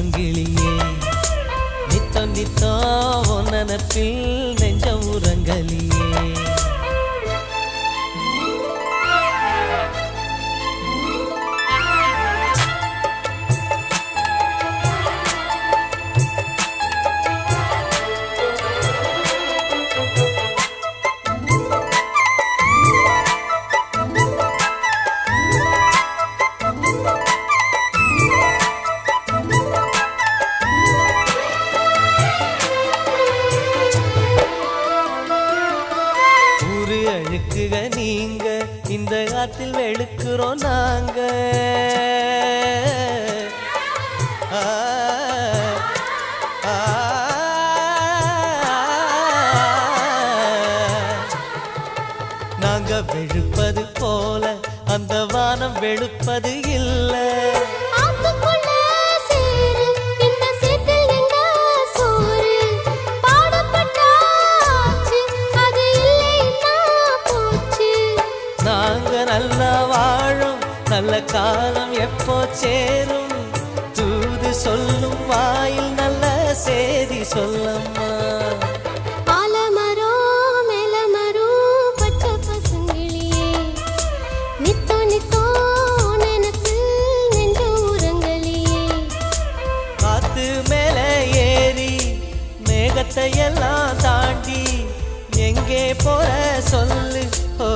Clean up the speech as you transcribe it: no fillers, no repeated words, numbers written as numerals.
பசுங்கிளியே நித்தோ நித்தோ நனப்பில் நெஞ்சம் உறங்கலியே அழுக்குக நீங்க இந்த காத்தில் வெளுக்குறோம் நாங்க நாங்க வெளுப்பது போல அந்த வானம் வெளுப்பது இல்லை நல்லா வாழும் நல்ல காலம் எப்போ சேரும் தூது சொல்லும் வாயில் நல்ல சேதி சொல்லம்மா ஆலமரம் மேலமரம் பச்சை பசுங்கிளியே நித்தோ நித்தோ நெனப்பில் நெஞ்ச உறங்கலியே காத்து மேல ஏறி மேகத்தை எல்லாம் தாண்டி எங்கே போற சொல்லு ஓ